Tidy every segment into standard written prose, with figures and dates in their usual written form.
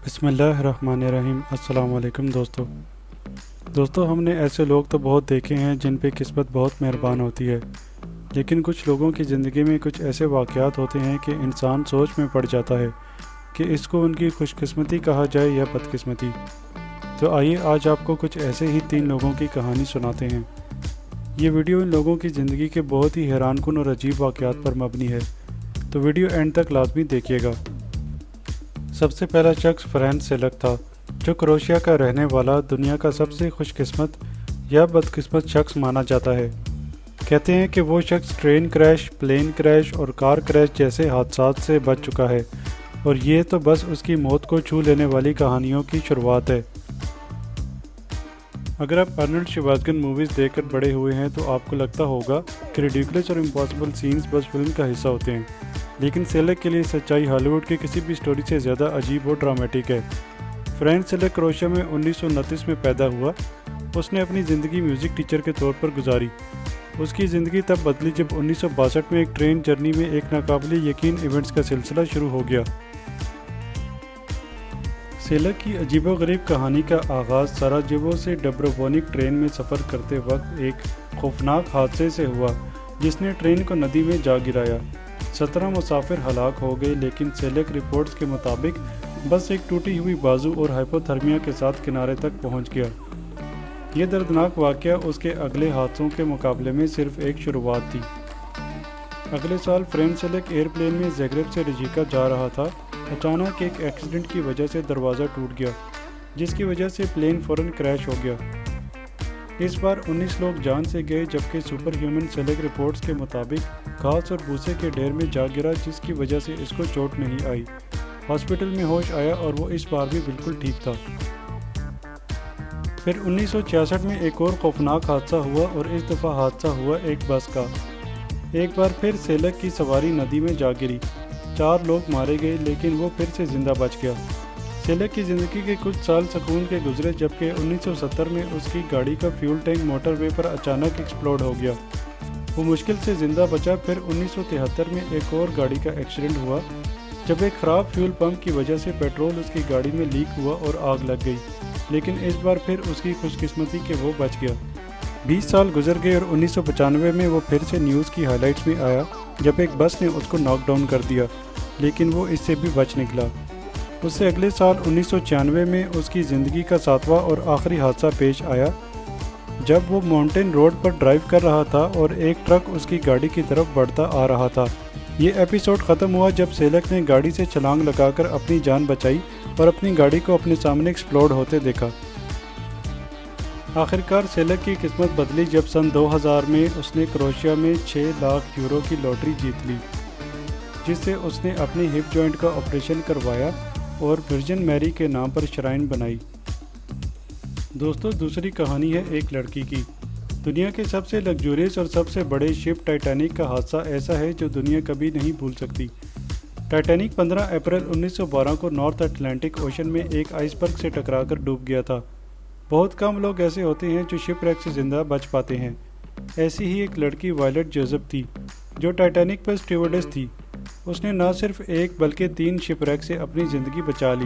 بسم اللہ الرحمن الرحیم۔ السلام علیکم دوستو ہم نے ایسے لوگ تو بہت دیکھے ہیں جن پہ قسمت بہت مہربان ہوتی ہے، لیکن کچھ لوگوں کی زندگی میں کچھ ایسے واقعات ہوتے ہیں کہ انسان سوچ میں پڑ جاتا ہے کہ اس کو ان کی خوش قسمتی کہا جائے یا بدقسمتی۔ تو آئیے آج آپ کو کچھ ایسے ہی 3 لوگوں کی کہانی سناتے ہیں۔ یہ ویڈیو ان لوگوں کی زندگی کے بہت ہی حیران کن اور عجیب واقعات پر مبنی ہے، تو ویڈیو اینڈ تک لازمی دیکھیے گا۔ سب سے پہلا شخص فرینڈ سیلک تھا، جو کروشیا کا رہنے والا دنیا کا سب سے خوش قسمت یا بدقسمت شخص مانا جاتا ہے۔ کہتے ہیں کہ وہ شخص ٹرین کریش، پلین کریش اور کار کریش جیسے حادثات سے بچ چکا ہے، اور یہ تو بس اس کی موت کو چھو لینے والی کہانیوں کی شروعات ہے۔ اگر آپ ارنلڈ شوازگن موویز دیکھ کر بڑے ہوئے ہیں تو آپ کو لگتا ہوگا کہ ریڈیکولس اور امپاسبل سینز بس فلم کا حصہ ہوتے ہیں، لیکن سیلک کے لیے سچائی ہالی ووڈ کی کسی بھی سٹوری سے زیادہ عجیب اور ڈرامیٹک ہے۔ فرینڈ سیلک کروشیا میں 1929 میں پیدا ہوا۔ اس نے اپنی زندگی میوزک ٹیچر کے طور پر گزاری۔ اس کی زندگی تب بدلی جب 1962 میں ایک ٹرین جرنی میں ایک ناقابل یقین ایونٹس کا سلسلہ شروع ہو گیا۔ سیلک کی عجیب و غریب کہانی کا آغاز ساراجیوو سے ڈبروونیک ٹرین میں سفر کرتے وقت ایک خوفناک حادثے سے ہوا جس نے ٹرین کو ندی میں جا گرایا۔ 17 مسافر ہلاک ہو گئے، لیکن سیلک رپورٹس کے مطابق بس ایک ٹوٹی ہوئی بازو اور ہائپوتھرمیا کے ساتھ کنارے تک پہنچ گیا۔ یہ دردناک واقعہ اس کے اگلے حادثوں کے مقابلے میں صرف ایک شروعات تھی۔ اگلے سال فرینڈ سیلک ایئر پلین میں زیگریب سے ریجیکا جا رہا تھا۔ اچانک ایک ایکسیڈنٹ کی وجہ سے دروازہ ٹوٹ گیا، جس کی وجہ سے پلین فوراً کریش ہو گیا۔ اس بار 19 لوگ جان سے گئے، جبکہ سپر ہیومن سیلک رپورٹس کے مطابق گھاس اور بھوسے کے ڈھیر میں جا گرا، جس کی وجہ سے اس کو چوٹ نہیں آئی۔ ہاسپٹل میں ہوش آیا اور وہ اس بار بھی بالکل ٹھیک تھا۔ پھر 1966 میں ایک اور خوفناک حادثہ ہوا، اور اس دفعہ حادثہ ہوا ایک بس کا۔ ایک بار پھر سیلک کی سواری ندی میں جا گری۔ 4 لوگ مارے گئے، لیکن وہ پھر سے زندہ بچ گیا۔ سیلک کی زندگی کے کچھ سال سکون کے گزرے، جبکہ 1970 میں اس کی گاڑی کا فیول ٹینک موٹر وے پر اچانک ایکسپلوڈ ہو گیا۔ وہ مشکل سے زندہ بچا۔ پھر 1973 میں ایک اور گاڑی کا ایکسیڈنٹ ہوا، جب ایک خراب فیول پمپ کی وجہ سے پیٹرول اس کی گاڑی میں لیک ہوا اور آگ لگ گئی، لیکن اس بار پھر اس کی خوش قسمتی کہ وہ بچ گیا۔ 20 سال گزر گئے اور 1995 میں وہ پھر سے نیوز کی ہائی لائٹس میں آیا، جب ایک بس نے اس کو ناک ڈاؤن کر دیا، لیکن وہ اس سے بھی بچ نکلا۔ اس سے اگلے سال 1996 میں اس کی زندگی کا 7واں اور آخری حادثہ پیش آیا، جب وہ ماؤنٹین روڈ پر ڈرائیو کر رہا تھا اور ایک ٹرک اس کی گاڑی کی طرف بڑھتا آ رہا تھا۔ یہ ایپیسوڈ ختم ہوا جب سیلک نے گاڑی سے چھلانگ لگا کر اپنی جان بچائی اور اپنی گاڑی کو اپنے سامنے ایکسپلوڈ ہوتے دیکھا۔ آخرکار سیلک کی قسمت بدلی جب سن 2000 میں اس نے کروشیا میں 6 لاکھ یورو کی لاٹری جیت لی، جس سے اس نے اپنی ہپ جوائنٹ کا آپریشن کروایا اور ورجن میری کے نام پر شرائن بنائی۔ دوستو، دوسری کہانی ہے ایک لڑکی کی۔ دنیا کے سب سے لگزوریس اور سب سے بڑے شپ ٹائٹینک کا حادثہ ایسا ہے جو دنیا کبھی نہیں بھول سکتی۔ ٹائٹینک 15 اپریل 1912 کو نارتھ اٹلانٹک اوشن میں ایک آئس برگ سے ٹکرا کر ڈوب گیا تھا۔ بہت کم لوگ ایسے ہوتے ہیں جو شپ ریک سے زندہ بچ پاتے ہیں۔ ایسی ہی ایک لڑکی وائلٹ جوزف تھی، جو ٹائٹینک پر اسٹیورڈیس تھی۔ اس نے نہ صرف ایک بلکہ 3 شپ ریک سے اپنی زندگی بچا لی۔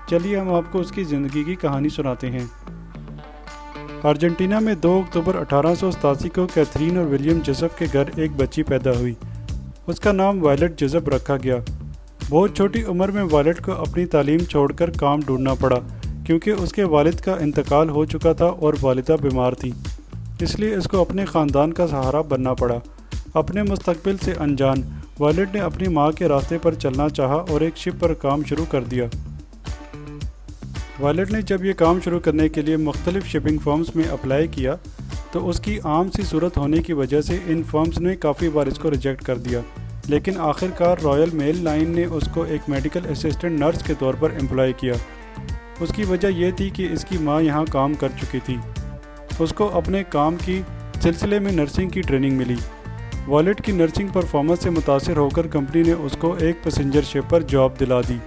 چلیے ہم آپ کو اس کی زندگی کی کہانی سناتے ہیں۔ ارجنٹینا میں 2 اکتوبر 1887 کو کیتھرین اور ولیم جوزف کے گھر ایک بچی پیدا ہوئی۔ اس کا نام وائلٹ جوزف رکھا گیا۔ بہت چھوٹی عمر میں وائلٹ کو اپنی تعلیم چھوڑ کر کام ڈھونڈنا پڑا، کیونکہ اس کے والد کا انتقال ہو چکا تھا اور والدہ بیمار تھی۔ اس لیے اس کو اپنے خاندان کا سہارا بننا پڑا۔ اپنے مستقبل سے انجان، وائلٹ نے اپنی ماں کے راستے پر چلنا چاہا اور ایک شپ پر کام شروع کر دیا۔ وائلٹ نے جب یہ کام شروع کرنے کے لیے مختلف شپنگ فرمز میں اپلائی کیا تو اس کی عام سی صورت ہونے کی وجہ سے ان فرمز نے کافی بار اس کو ریجیکٹ کر دیا، لیکن آخرکار رائل میل لائن نے اس کو ایک میڈیکل اسسٹنٹ نرس کے طور پر امپلائی کیا۔ اس کی وجہ یہ تھی کہ اس کی ماں یہاں کام کر چکی تھی۔ اس کو اپنے کام کی سلسلے میں نرسنگ کی ٹریننگ ملی۔ وائلٹ کی نرسنگ پرفارمنس سے متاثر ہو کر کمپنی نے اس کو ایک پیسنجر شپ پر جاب دلا دی۔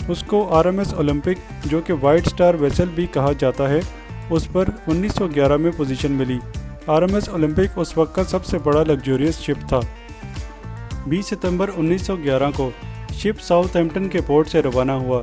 اس کو RMS اولمپک، جو کہ وائٹ سٹار ویسل بھی کہا جاتا ہے، اس پر 1911 میں پوزیشن ملی۔ RMS اولمپک اس وقت کا سب سے بڑا لگزوریس شپ تھا۔ 20 ستمبر 1911 کو شپ ساؤتھ ہیمپٹن کے پورٹ سے روانہ ہوا۔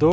2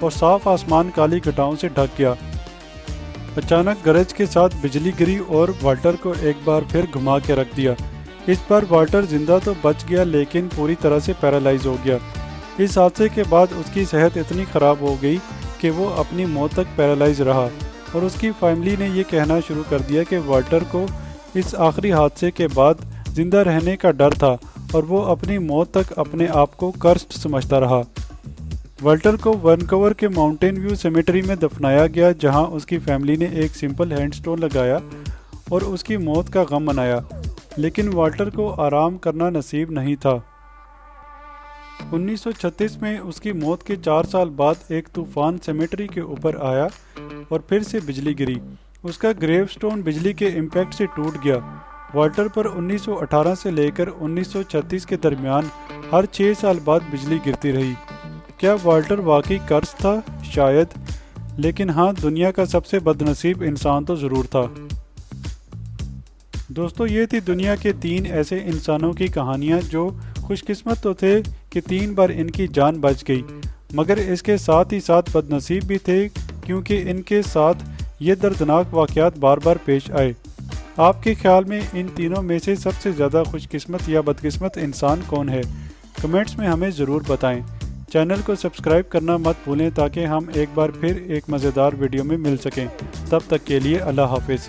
اور صاف آسمان کالی گھٹاؤں سے ڈھک گیا۔ اچانک گرج کے ساتھ بجلی گری اور والٹر کو ایک بار پھر گھما کے رکھ دیا۔ اس بار والٹر زندہ تو بچ گیا لیکن پوری طرح سے پیرالائز ہو گیا۔ اس حادثے کے بعد اس کی صحت اتنی خراب ہو گئی کہ وہ اپنی موت تک پیرالائز رہا، اور اس کی فیملی نے یہ کہنا شروع کر دیا کہ والٹر کو اس آخری حادثے کے بعد زندہ رہنے کا ڈر تھا اور وہ اپنی موت تک اپنے آپ کو کرسڈ سمجھتا رہا۔ والٹر کو وینکوور کے ماؤنٹین ویو سیمیٹری میں دفنایا گیا، جہاں اس کی فیملی نے ایک سمپل ہینڈ سٹون لگایا اور اس کی موت کا غم منایا، لیکن والٹر کو آرام کرنا نصیب نہیں تھا۔ 1936 میں اس کی موت کے 4 سال بعد ایک طوفان سیمیٹری کے اوپر آیا اور پھر سے بجلی گری۔ اس کا گریو سٹون بجلی کے امپیکٹ سے ٹوٹ گیا۔ والٹر پر 1918 سے لے کر 1936 کے درمیان ہر 6 سال بعد بجلی گرتی رہی۔ کیا والٹر واقعی کرس تھا؟ شاید، لیکن ہاں، دنیا کا سب سے بد نصیب انسان تو ضرور تھا۔ دوستو، یہ تھی دنیا کے 3 ایسے انسانوں کی کہانیاں جو خوش قسمت تو تھے کہ 3 بار ان کی جان بچ گئی، مگر اس کے ساتھ ہی ساتھ بد نصیب بھی تھے کیونکہ ان کے ساتھ یہ دردناک واقعات بار بار پیش آئے۔ آپ کے خیال میں ان تینوں میں سے سب سے زیادہ خوش قسمت یا بدقسمت انسان کون ہے؟ کمنٹس میں ہمیں ضرور بتائیں۔ چینل کو سبسکرائب کرنا مت بھولیں تاکہ ہم ایک بار پھر ایک مزیدار ویڈیو میں مل سکیں۔ تب تک کے لیے اللہ حافظ۔